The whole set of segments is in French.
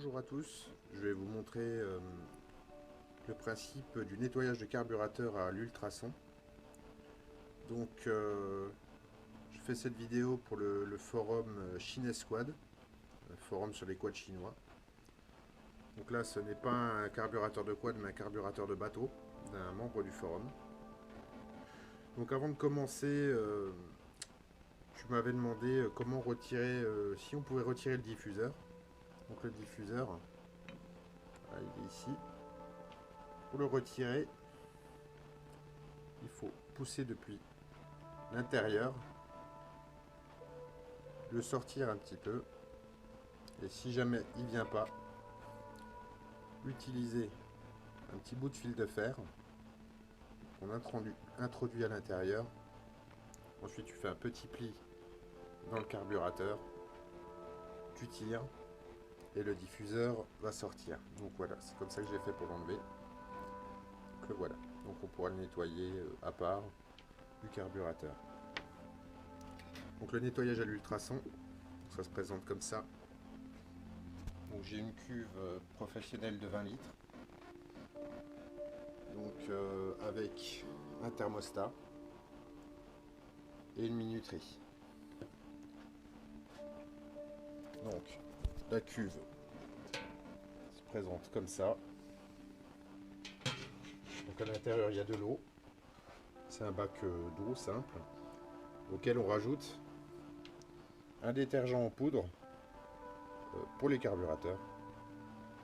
Bonjour à tous, je vais vous montrer le principe du nettoyage de carburateur à l'ultrason. Donc je fais cette vidéo pour le forum Chinesquad, un forum sur les quads chinois. Donc là ce n'est pas un carburateur de quad mais un carburateur de bateau d'un membre du forum. Donc avant de commencer, tu m'avais demandé comment retirer, si on pouvait retirer le diffuseur. Donc le diffuseur, voilà, il est ici. Pour le retirer, il faut pousser depuis l'intérieur, le sortir un petit peu, et si jamais il ne vient pas, utiliser un petit bout de fil de fer qu'on introduit à l'intérieur. Ensuite tu fais un petit pli dans le carburateur, tu tires et le diffuseur va sortir. Donc voilà, c'est comme ça que j'ai fait pour l'enlever. Donc le voilà, donc on pourra le nettoyer à part du carburateur. Donc le nettoyage à l'ultrason, ça se présente comme ça. Donc j'ai une cuve professionnelle de 20 litres, donc avec un thermostat et une minuterie. Donc la cuve se présente comme ça. Donc à l'intérieur il y a de l'eau. C'est un bac d'eau simple auquel on rajoute un détergent en poudre pour les carburateurs.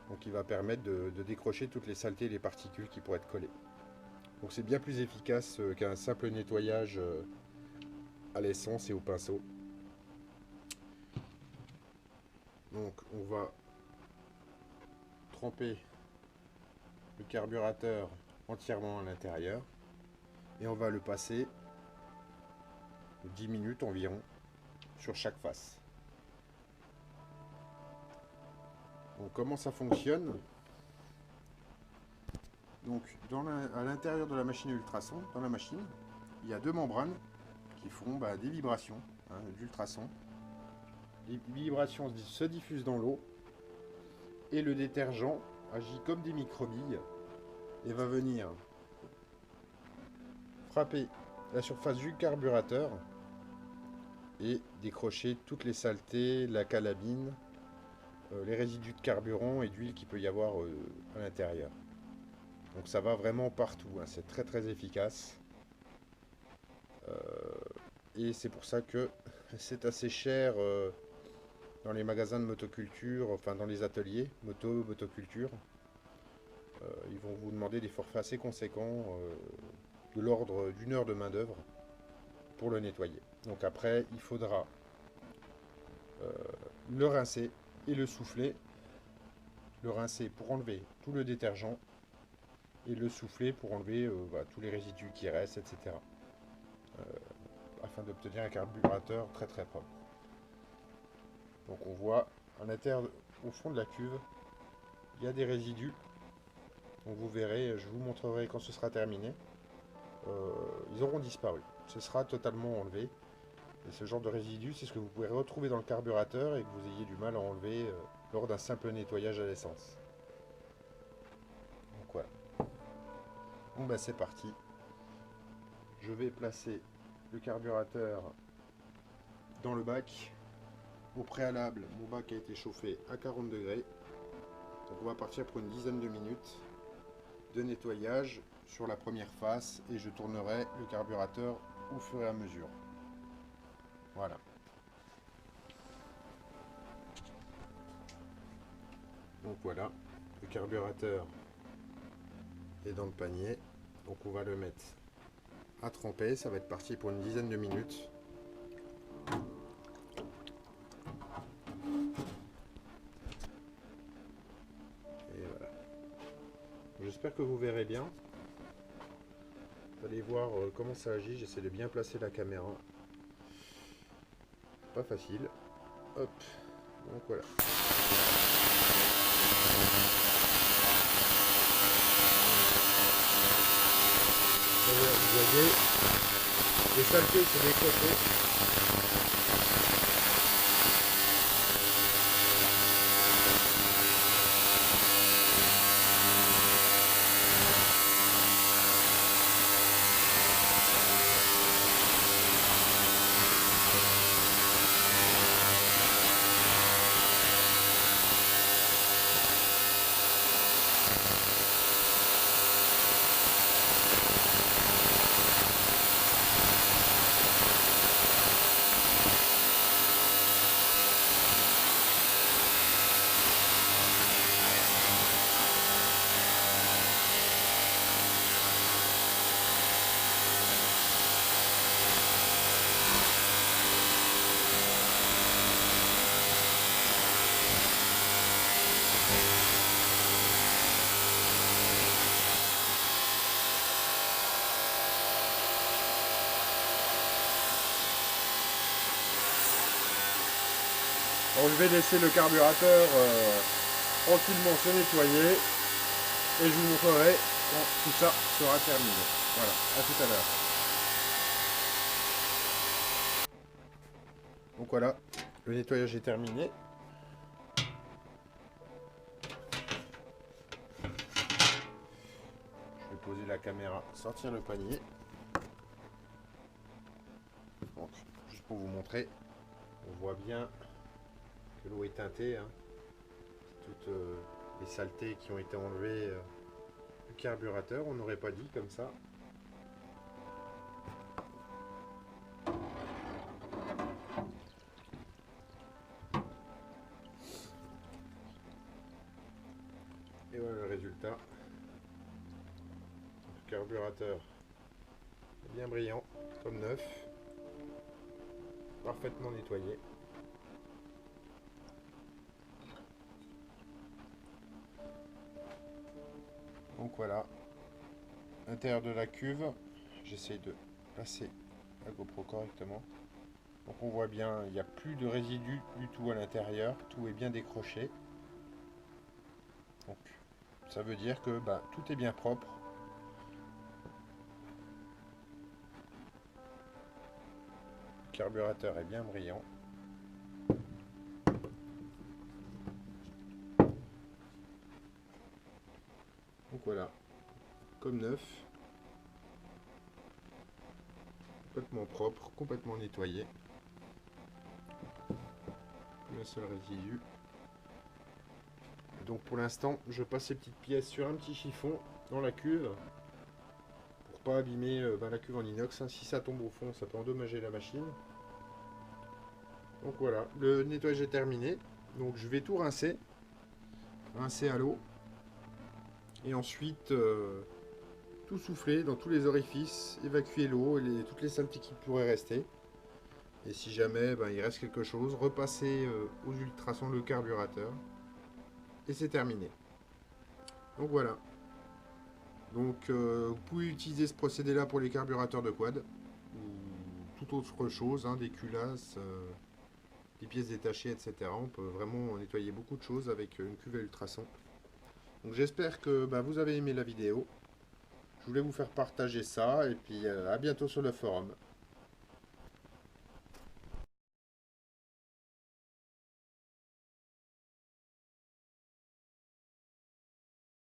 Donc il va permettre de décrocher toutes les saletés et les particules qui pourraient être collées. Donc c'est bien plus efficace qu'un simple nettoyage à l'essence et au pinceau. Donc on va tremper le carburateur entièrement à l'intérieur et on va le passer 10 minutes environ sur chaque face. Donc comment ça fonctionne? Donc à l'intérieur de la machine ultrason, dans la machine, il y a deux membranes qui font des vibrations d'ultrason. Les vibrations se diffusent dans l'eau et le détergent agit comme des microbilles et va venir frapper la surface du carburateur et décrocher toutes les saletés, la calamine, les résidus de carburant et d'huile qu'il peut y avoir à l'intérieur. Donc ça va vraiment partout, c'est très très efficace. Et c'est pour ça que c'est assez cher dans les magasins de motoculture, enfin dans les ateliers motoculture. Ils vont vous demander des forfaits assez conséquents, de l'ordre d'une heure de main d'œuvre pour le nettoyer. Donc après il faudra le rincer et le souffler. Le rincer pour enlever tout le détergent et le souffler pour enlever tous les résidus qui restent, etc. Afin d'obtenir un carburateur très très propre. Donc on voit à l'intérieur, au fond de la cuve, il y a des résidus. Donc vous verrez, je vous montrerai quand ce sera terminé. Ils auront disparu. Ce sera totalement enlevé. Et ce genre de résidus, c'est ce que vous pouvez retrouver dans le carburateur et que vous ayez du mal à enlever lors d'un simple nettoyage à l'essence. Donc voilà. Bon c'est parti. Je vais placer le carburateur dans le bac. Au préalable, mon bac a été chauffé à 40 degrés. Donc on va partir pour une dizaine de minutes de nettoyage sur la première face et je tournerai le carburateur au fur et à mesure. Voilà. Donc voilà, le carburateur est dans le panier. Donc on va le mettre à tremper, ça va être parti pour une dizaine de minutes. Et voilà. J'espère que vous verrez bien. Vous allez voir comment ça agit. J'essaie de bien placer la caméra. Pas facile. Hop. Donc voilà. Vous voyez, les saletés se décrochent. Alors, je vais laisser le carburateur tranquillement se nettoyer et je vous montrerai quand tout ça sera terminé. Voilà, à tout à l'heure. Donc voilà, le nettoyage est terminé. Je vais poser la caméra, sortir le panier. Donc, juste pour vous montrer, on voit bien que l'eau est teintée. Hein. Toutes les saletés qui ont été enlevées du carburateur, on n'aurait pas dit comme ça. Et voilà le résultat. Le carburateur est bien brillant, comme neuf, parfaitement nettoyé. Donc voilà, l'intérieur de la cuve, j'essaie de placer la GoPro correctement. Donc on voit bien, il n'y a plus de résidus du tout à l'intérieur, tout est bien décroché. Donc ça veut dire que tout est bien propre. Le carburateur est bien brillant. Donc voilà, comme neuf, complètement propre, complètement nettoyé. Plus un seul résidu. Donc pour l'instant, je passe ces petites pièces sur un petit chiffon dans la cuve pour pas abîmer la cuve en inox. Hein. Si ça tombe au fond, ça peut endommager la machine. Donc voilà, le nettoyage est terminé. Donc je vais tout rincer à l'eau et ensuite tout souffler dans tous les orifices, évacuer l'eau et toutes les saletés qui pourraient rester. Et si jamais il reste quelque chose, repasser aux ultrasons le carburateur. Et c'est terminé. Donc voilà. Donc vous pouvez utiliser ce procédé là pour les carburateurs de quad ou toute autre chose, hein, des culasses, des pièces détachées, etc. On peut vraiment nettoyer beaucoup de choses avec une cuve à ultrasons. Donc j'espère que vous avez aimé la vidéo. Je voulais vous faire partager ça et puis à bientôt sur le forum.